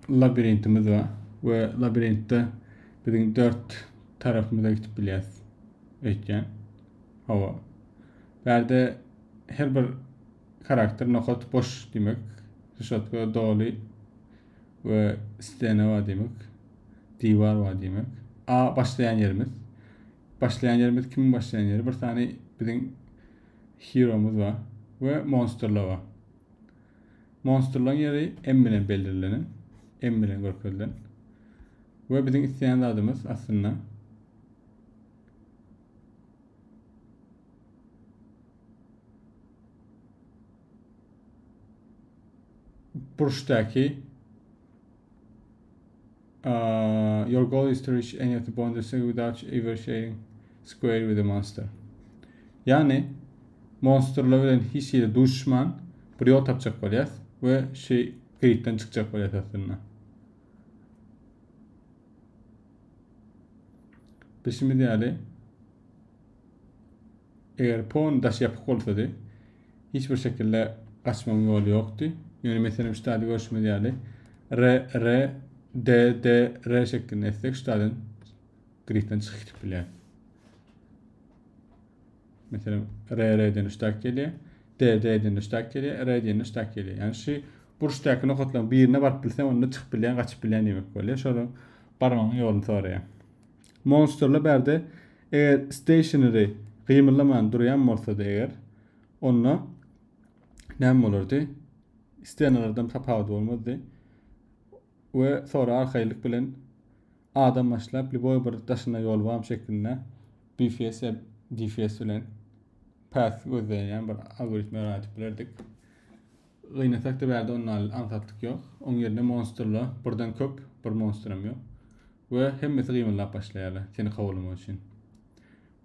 labirintimiz var ve labirintte bizim 4 tarafımıza gidip bilýäs. Eýtgen hava. Berde her bir karakter nokat boş demek. Şotka doly ve stene var demek. Divar var demek. A başlayan yerimiz. Başlayan yerimiz kimin başlayan yeri? Bir tane bizim hero'muz var ve monsterlar var. Monsterların yeri M bilen belirlenen, M bilen görkezlen. Ve bizim isteyen adımız aslında burçtaki your goal is to reach any of the boundaries without ever sharing square with the monster. Yani monsterla bilen hiç yere düşman bir yol tapacak bolýas ve gridden çıkacak bolýas aslında. Biz şimdi diýäli eger pon daş yapıp bolsady hiçbir şekilde kaçmamın yolu yoktu. Yani mesela şu tadı görüşme diýäli R D şeklinde etsek şu tadyň gridden çıkyp bilýär. Mesela R'den üstak gelýär, D'den üstak gelýär, R'den üstak gelýär. Yani şu burçdaky nokatlaryň birine barıp bilsem onda çıkyp bilýän, gaçyp bilýän demek bolýar. Şonu barmagyň ýoluny soraýar. Monsterla berde eger stationary gymyrlamadan durýan bolsady eger onda näme bolardy? İsteyenlerden tapawdy bolmazdy. Ve sonra arkaýlyk bilen adam başlap boy bir daşyna ýol bam şeklinde BFS ya DFS bilen path gözleýän bir algoritma ýaratyp bilerdik. Gynnasak da berde ondan antatlyk ýok. Oň ýerine monsterlar birden köp bir monsteram ýok. Ve hemmesi gymyrlap başlaýarlar seni gowlamak üçin.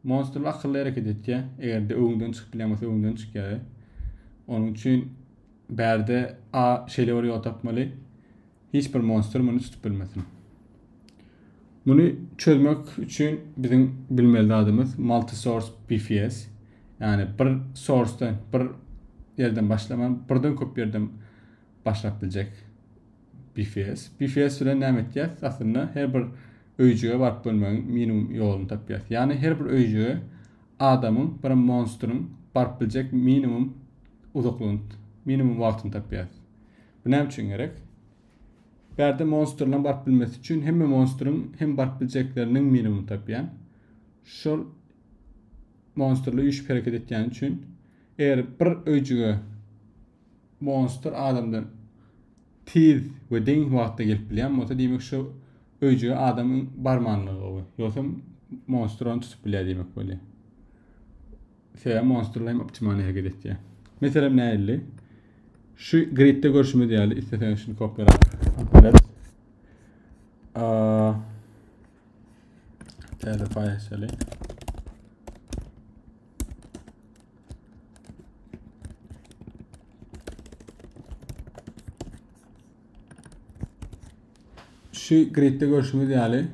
Monsterlar akylly hereket etýär. Eger de öňden çykyp bilýänse öňden çykýar. Onun üçin berde A şeyler ýol tapmaly. Hiç bir monster bunu tutup bilmesin. Bunu çözmek için bizim bilmeli adımız multi-source BFS. Yani bir source'dan, bir yerden başlaman, birden köp yerden başlayabilecek BFS. BFS ile näme etýär? Aslında her bir öýjüge barıp bölmegiň minimum ýoluny tapýar. Yani her bir öýjüge adamın, bir monster'ın barıp biljek minimum uzaklygyny, minimum wagtyny tapýar. Bu näme üçin gerek? Berde monsterlan barıp bilmesi için hem monster'ın hem barıp biljekleriniň minimum tapýan. Şol monsterla üç hareket etýän üçin eger bir öýjüge monster adamdan tiz we deň wagtda gelip bilýän bolsa diýmek şu öýjüge adamyň barmanlygy ýoksa monster onu tutup bilýär diýmek bolýar. Şeýle monsterla hem optimal hareket etýär. Mesela näli? Şu gridde görüşme diýäli, isteseňiz şunu kopýalap bilet. Telefon şu gridde görüşme diýäli.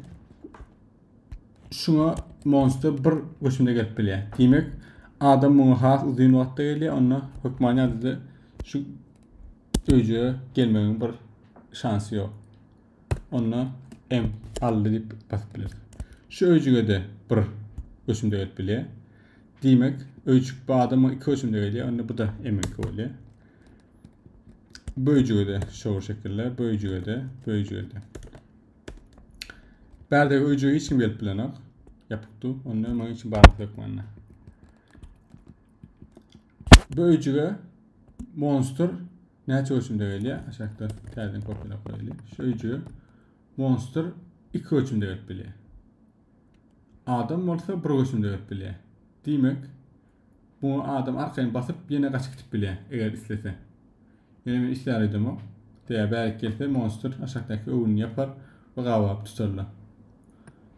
Şuna monster bir görüşmede gelip bilýär. Diýmek adam muňa has uzun wagtda gelýär, onda hökmany ýazyda şu öýjüge gelmegiň bir şansy ýok. Onda M aldy diýip basyp biler. Şu öýjüge de bir görüşmede gelip bilýär. Diýmek öýjük bu adama iki görüşmede gelýär, onda bu da M2 bolýar. Bu öýjüge de şu şekilde, bu öýjüge de. Berde öýjüge hiç kim gelip bilenok yapypdy. Onda maň için barıp ýokmanna. Bu öýjüge monster näçe ölçümde gelýär? Aşağıda terden kopyalap koýaly. Şu öýjüge monster iki ölçümde gelip bilýär. Adam bolsa bir ölçümde gelip bilýär. Diýmek bu adam arkaýyn basyp ýene gaçyp gidip bilýär eger islese. Ýene men isler edem o. Diýär belki gelse monster aşağıdaky öwünü yapar we gawap tutarlar.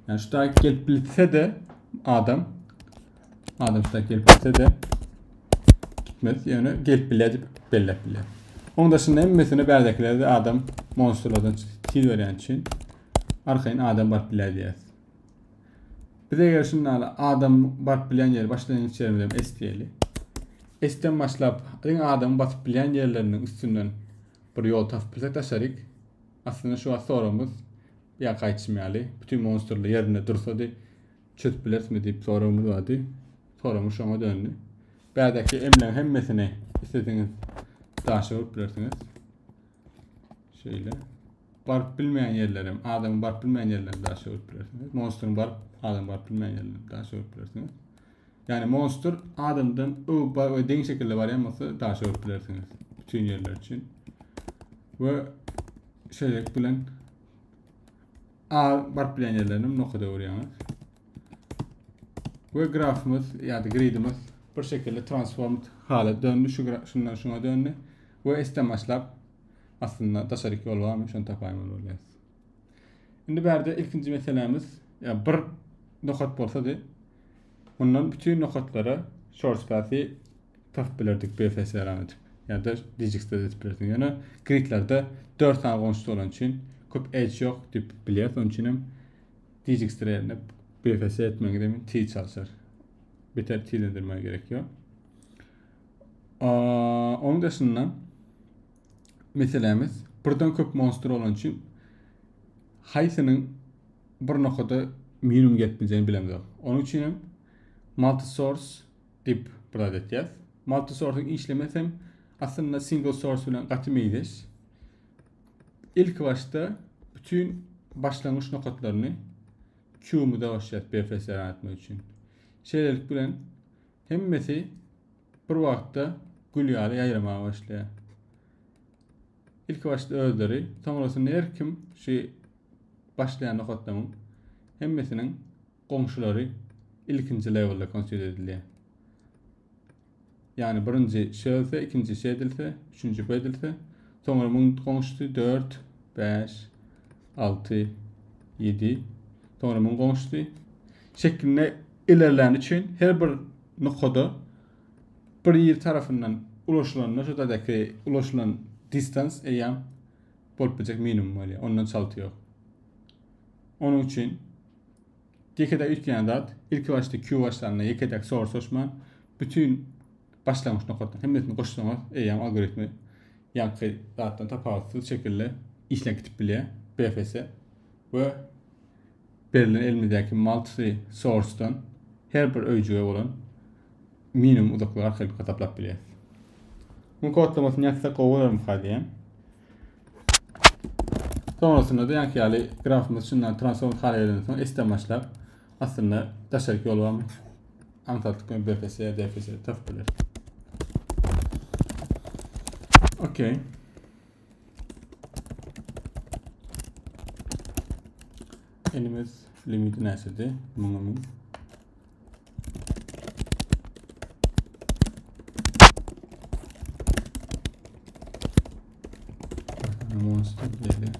Yani şu da gelip bilse de adam şu da gelip bilse de gitmez. Yani gelip bilýär diýip bellep bilýär. Onun dışında emmesini berdekilerde adam monsterlardan til veren için arkaýyn adam barıp bilýär diýär. Biz eger şundan adam barıp bilýän ýeri başlayan içerimizden S diýeli. S'den başlap adam basyp bilýän ýerleriniň üstünden bir yol tapıp bilsek taşarik. Aslında şu sorumuz ya kaçmayalı. Bütün monsterlar yerine dursadı çöp bilersmi deyip sorumuz vardı. Sorumuz şuna döndü. Bädäki emleň hemmesini istediňiz daşyryp bilersiniz. Şöyle. Barp bilmeýän yerlerim, adamyň barp bilmeýän yerlerini daşyryp bilersiniz. Monster'ın barp, adamyň barp bilmeýän yerlerini daşyryp bilersiniz. Yani monster adamdan deň şekilde barýanmasa daşyryp bilersiniz. Bütün yerler için. Ve şöyle bilen barp bilmeýän yerlerini noktada görýäňiz. Ve grafımız ya da gridimiz bir şekilde transformed hale döndü. Şundan şuna döndü. Ve istemaçlap aslında taşarik yol var mı? Şunu tapayım olacağız. Şimdi berde ilkinci meselemiz ya bir nokat bolsa da bundan bütün nokatlara short space'i tap bilerdik BFS aranıp ya da digix'te de bilerdik. Yani gridlerde 4 tane konuştu olan için köp edge yok deyip biliyoruz. Onun için digix'te yerine BFS etmeye demin T çalışır. Beter T'lendirmeye gerekiyor. Onun dışında meselemiz buradan köp monster olan için haysının bir noktada minimum getmeyeceğini bilemiyor. Onun için multi source deyip burada edeceğiz. Multi source'un işlemesem aslında single source ile katılmayız. İlk başta bütün başlangıç noktalarını Q'mu da başlayacağız BFS yaratmak için. Şeylerlik bilen hemmesi bir vaqtda gülýary ýaýramaya başlaýar. İlk başta özleri, sonrasında her kim şu başlayan noktadan hemmesinin komşuları ilkinci level'da consider edilýär. Yani birinci şey olsa, ikinci şey edilse, üçüncü bu edilse, sonra bunun komşusu 4, 5, 6, 7, sonra bunun komşusu şeklinde ilerleyen için her bir noktada bir yer tarafından ulaşılan, noktada ulaşılan distans eýan bolupjak minimum bolýar. Ondan çalty ýok. Onun için ýekede üçgen zat ilk başta Q başlarına ýekede source oşman bütün başlangıç noktadan hemmesini goşsaňyz eýan algoritmi ýanky zatdan tapawatsız şekilde işlekip bilýär BFS we berilen elimdeki multi source'dan her bir öýjüge bolan minimum uzaklygy arkaly hataplap bilýär. Bu kodlamasyny ýazsak gowalarym hadýan. Sonrasında da ýaly grafymyz şundan transform hale soň istemaçlap aslında taşaryk ýol barmy? Antatlyk BFS, DFS tap biler. Okay. Elimiz limiti näsedi? Muňa monster dedi.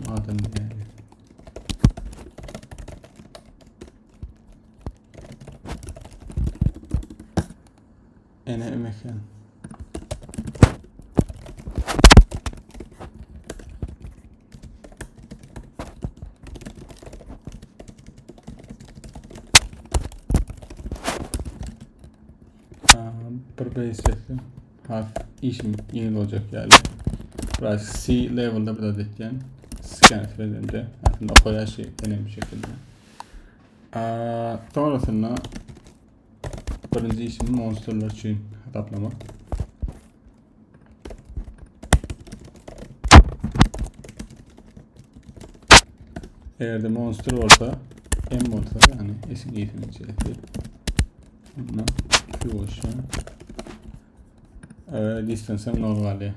Adam dedi. Ene mekan. Bir base'lesin. İşim yeni olacak yani. Burası C level'da bir adet yani. Scan etmediğimde aslında o kadar şey önemli bir şekilde. Sonrasında birinci işim monsterlar için hataplamak. Eğer de monster olsa M olsa yani eski eğitimin içerisi. Bundan Q olsa distance'ım normalde.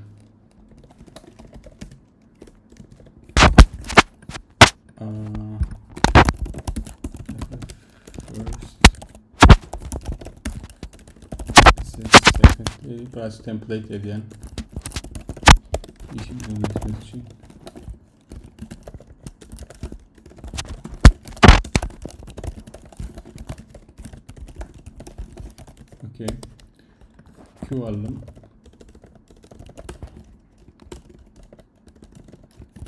Burası template ediyen işim yönetmek için. Okay. Q aldım.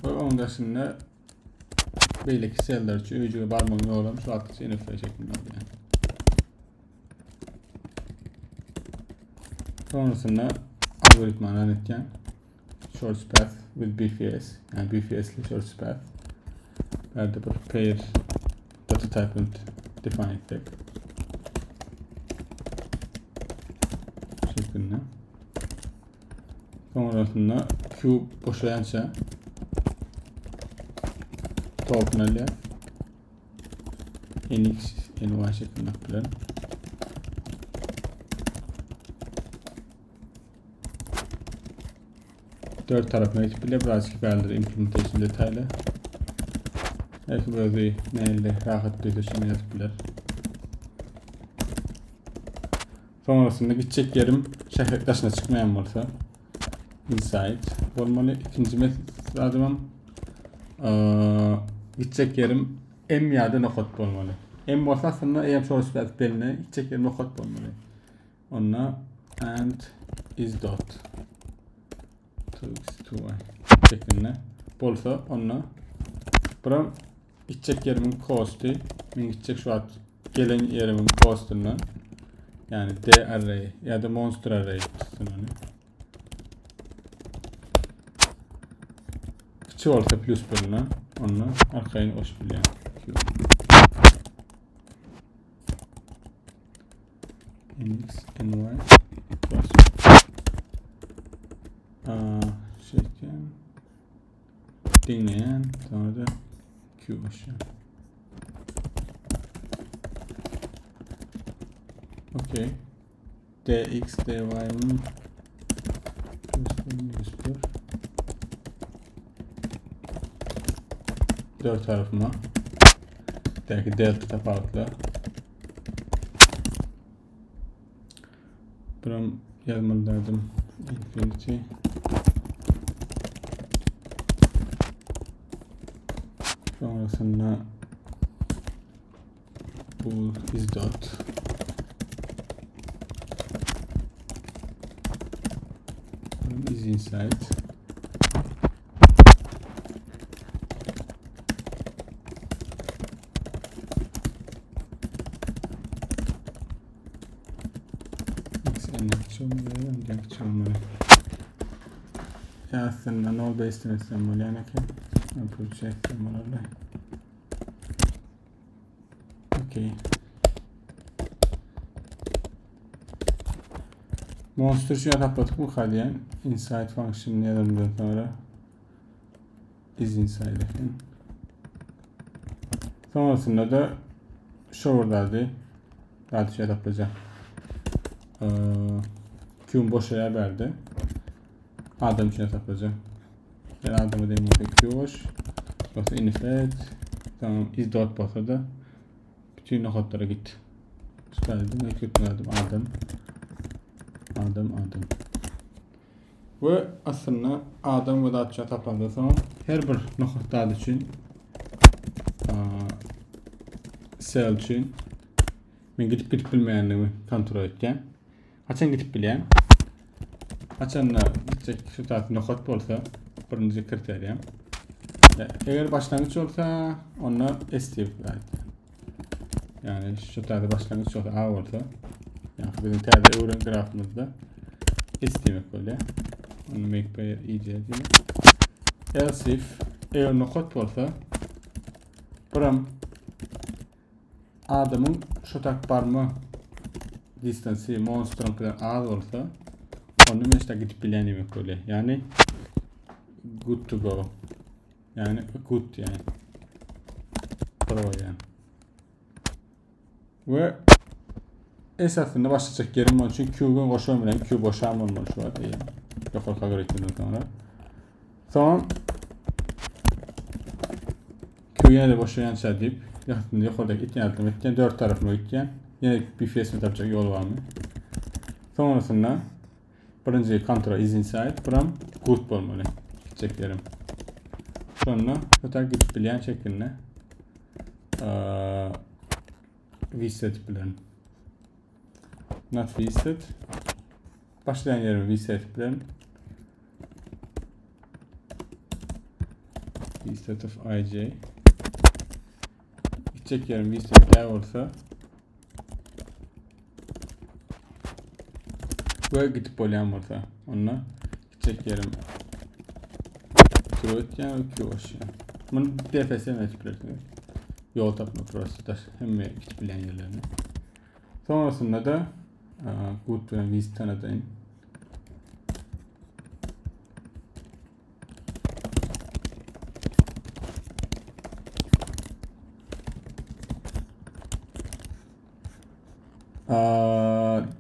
Ve onun dışında belki seller için öcüye barmağım yoğuram şu artık NF şeklinde yani. Sonrasında algoritma anlatırken short path with BFS. Yani BFS ile short path. Burada bir pair data type'ını define ettik. Şeklinde. Sonrasında Q boşayanca toplanıyor. NX, NY şeklinde yapılır. Dört tarafına geçip bile birazcık belirli implementation detaylı. Belki böyle neyle rahat bir düşünme yapabilir. Sonrasında gidecek yerim şehir dışına çıkmayan varsa inside olmalı. İkinci metot adım gidecek yerim M ya nokot olmalı. M olsa aslında M source beline gidecek yerim nokot olmalı. Onunla and is dot 2x 2y şeklinde olsa onunla buram gidecek yerimin cost'u ben gidecek şu an gelen yerimin cost'unu yani D array ya da monster array tutsun onu. Küçük olsa plus bölüne onunla arkayını hoş bilen. Nx, ny şeyken dinleyen sonra da Q aşağı. Okay. Dx, dy'ın dört tarafıma belki delta tafavutla buram yazmalardım infinity sonrasında bu is dot is inside aslında null based estimol yani ki project estimol'larla okay monster şu yaptık bu kadar inside function yazımdan sonra is inside efendim. Sonrasında da shower'daydı daha şey yapacağım Q'un boş yer verdi. Adam için yapacağım. Ben adamı demo Q boş. Sonra inifet. Tamam is dot basada. Bütün noktalara git. Çıkardım ve kötüledim adam. Ve aslında adam ve daha çok taplandığı zaman her bir nokta için cell için ben gidip bilmeyenliğimi kontrol etken. Açan gidip bilen. Açanla gidecek şu tarafı nokot olsa birinci kriteriyem. Eğer başlangıç olsa onlar estive yani şu tarafı başlangıç olsa A olsa yani bizim terde öğren grafımızda estive böyle onu make pair iyice diye. Else if eğer nokot olsa buram adamın şu tak parma distance'i monster'ın kadar az olsa onu mesela gidip bilen demek böyle. Yani good to go. Yani good yani. Pro yani. Ve esasında başlayacak yerim onun için Q'gun koşamayan Q boşalma olmalı şu an diye. Yok kabul ettiğinden sonra. Son Q yine de boşayan şey deyip yukarıdaki iki yardım etken dört tarafına gitken yine bir fiyasını yapacak yol var mı? Sonrasında birinci kontrol is inside buram good olmalı. Çeklerim. Sonra öter gidip bilen şeklinde reset bilen. Not reset. Başlayan yerimi reset bilen. Reset of ij. Gidecek yerim reset der olsa ve gidip boleyen olsa onunla gidecek yerim ötken ötüyor aşağı. Bunu DFS mecburiyetim. Yol tapma prosesler hem gidip bilen yerlerini. Sonrasında da good ve visit tanıdayım.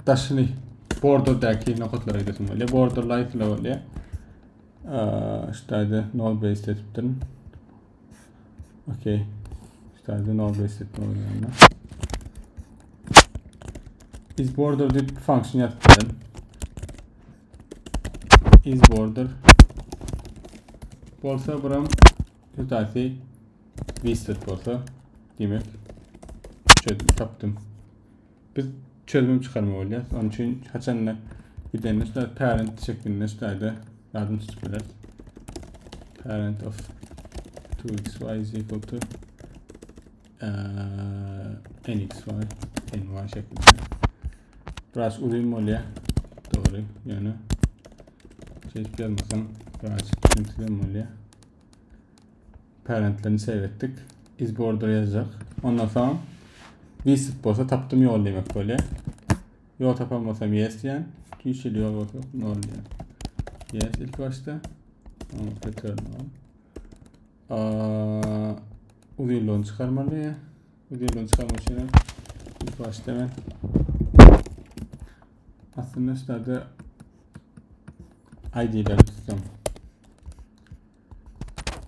Taşını border'daki noktalara gidiyorsun böyle. Border life ile böyle. İşte null base ettim. Okay. İşte null base ettim yani. Is border bir function yaptım. Is border. Bolsa buram tutasi visit bolsa demek. Çözüm tapdım. Biz çözüm çıkarma oluyor. Onun için haçanla gidenler işte parent şeklinde işte yardım çıkıyorlar. Parent of 2xy is equal to nxy ny şeklinde. Biraz uyum oluyor. Doğru yani. Şey yazmasam biraz sıkıntı oluyor. Parentlerini save ettik. Is border yazacak. Ondan sonra visit bolsa tapdım yol demek böyle. Yol tapamazsam yes diyen. Yeşil yol olsa ne oluyor? Yes ilk başta. Return on. Uzunluğunu çıkarmalı ya. Uzunluğunu çıkarmak için ilk başta ben aslında işte ID'leri tutacağım.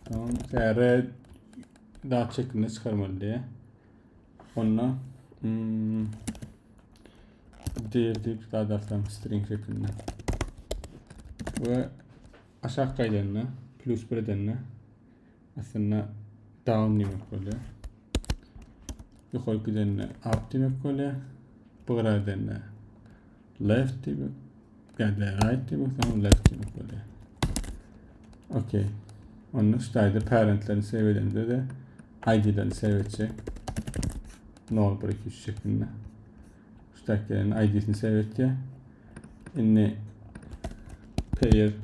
Tamam. R daha şeklinde çıkarmalı diye. Onunla diğer daha da string şeklinde. Ve aşağı kaydığında plus bir edenle aslında down demek böyle. Yukarı gidenle up demek böyle. Buraya edenle left demek. Yani right demek sonra left demek böyle. Okay. Onun üstteydi parentlerini save edince de ID'lerini save edecek. Null bırakıyor şu şeklinde. Üsttekilerin ID'sini save edecek. Inni pair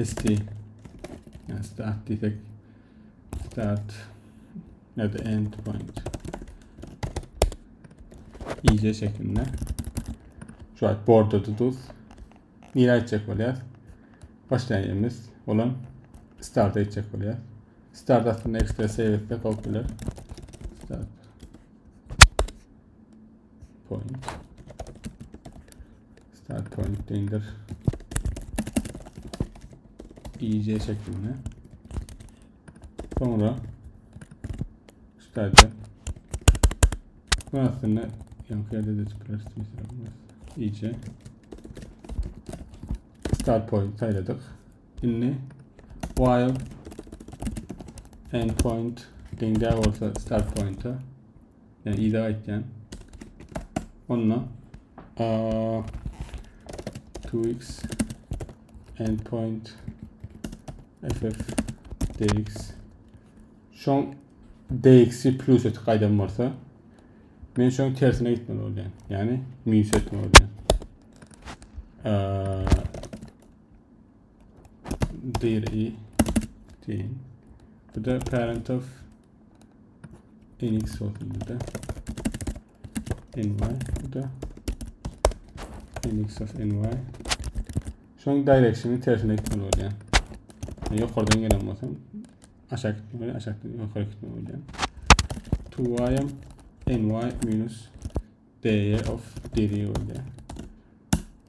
st yani start diyecek. Start ya da end point iyice şeklinde. Şu an border'da tuz. Nira edecek oluyor. Başlayan yerimiz olan start'a edecek oluyor. Start aslında ekstra save etmek kalkülür. Start point. Start point indir. iyice şeklinde. Sonra start'a bu aslında yankı elde de çıkartırsınız. İyice start point sayladık. Şimdi while endpoint dingde olsa start point'a yani izah edeceğim. Onunla 2x endpoint ff dx şu an dx'i plus et kaydam varsa ben şu an tersine gitmeli olacağım. Yani minus etme olacağım. Dir i değil. Bu da parent of nx olsun burada. Ny. Bu da nx of ny. Şu an direction'ı tersine gitmeli olacağım. Yani yukarıdan gelen olsam aşağı gitmeli, aşağıdan yukarı gitmeli olacağım. 2y'm ny minus dy of dir olacak.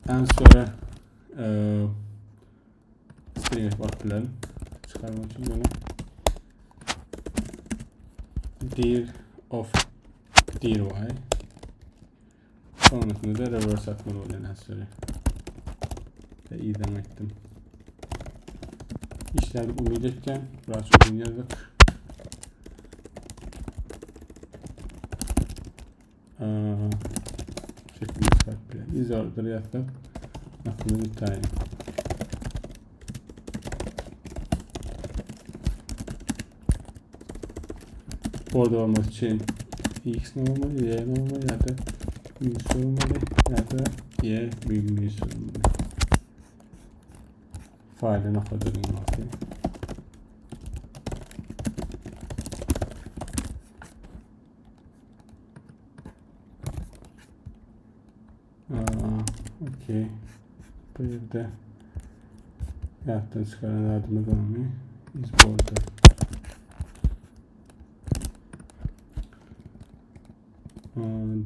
En sonra string bakılan çıkarmak için bunu dir of dir y sonrasında da reverse atmalı olan en sonra ve idam ettim. İşleri uyuyacağken biraz uzun yazdık. Şeklinde çıkart bile. Is order yazdık. Aslında bir tane. Orada olması için x ne olmalı, y ne olmalı ya da minus olmalı ya da y büyük minus olmalı. Faile noktaların olması. okey. Bu yerde yaptığın çıkaran adımı dönmeyi is border.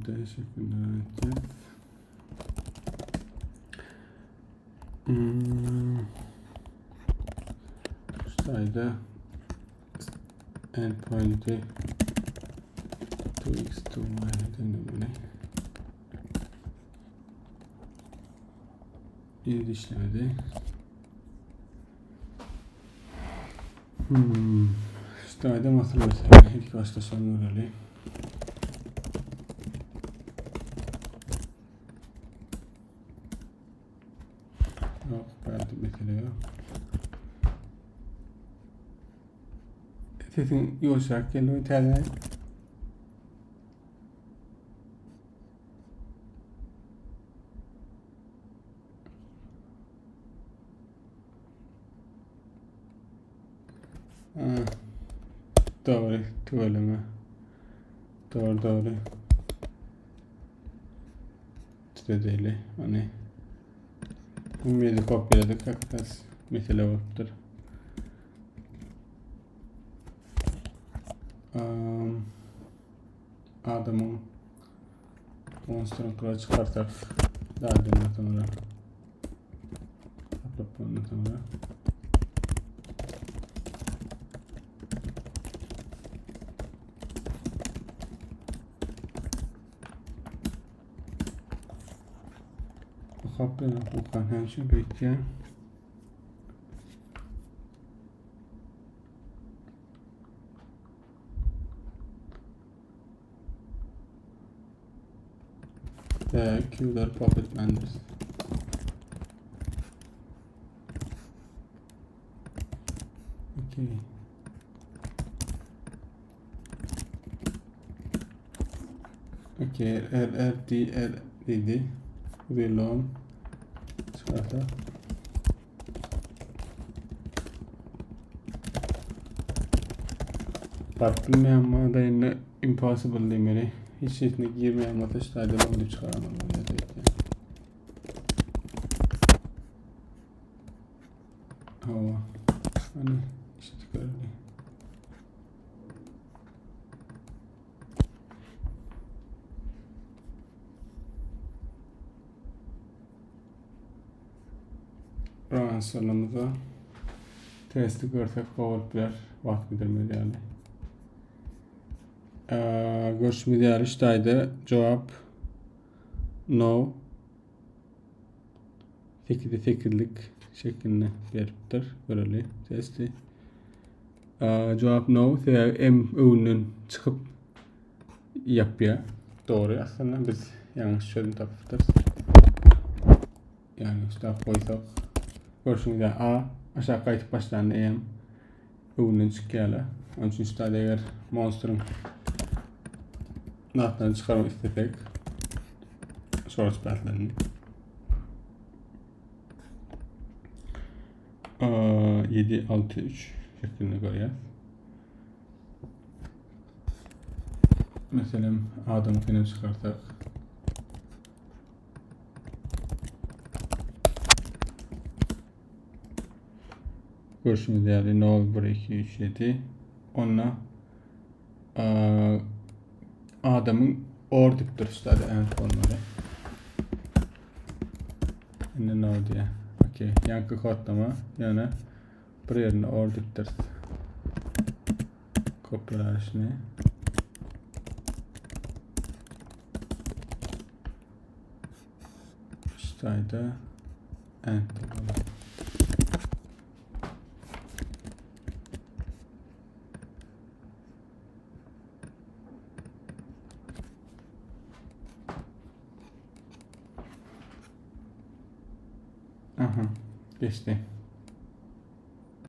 D şeklinde hareket. Şurada endpoint'i 2x2y denilmeli. Bir işlemedi. Şurada hatırlayacağım. İlk başta sonuna öyle. Yok, belki bitiriyor. Sesin yumuşak geliyor İtalyan. Doğru, tuvaleme. Doğru. Tüdeli, hani umumi kopyaladık, hakikaten mesele vardır. Adamın monster'ını çıkartak daha sonra ondan sonra kapıdan okukan her şey bekliyor. Q'lar puppet members. Okay, RRTLD Relon çıkarsa bilmeyen ama da yine impossible demeli. Hiç şeyine girmeyen ateşlerden onu çıkaramam. Hava. Hani işte çıkarıyor. Ransalımıza testi görsek kovultular vaxt bildirmeli yani. Görüşmeli yarıştaydı. Cevap no. Tekillik şeklinde veriptir. Böyle testi. Cevap no. M ünün çıkıp yapıyor. Doğru. Aslında biz yanlış çözüm tapıptır. Yani işte koysak. Görüşmeli A. Aşağı kayıt başlarında M ünün çıkıyor. Onun için işte eğer monster'ın nahtlarını çıkarmak istedik. Source path'lerini. 763 şeklinde koyuyor. Mesela Adam'ı kenara çıkartak. Görüşme değerli 0, 1, 2, 3, 7. Onunla Adam'ın ordiptir üstədi end formalı. Şimdi ne oldu ya? Okey. Yankı kodlama. Yani bir yerine ordiptir. Kopyalar işini. Üstədi end formalı. Aha, geçti.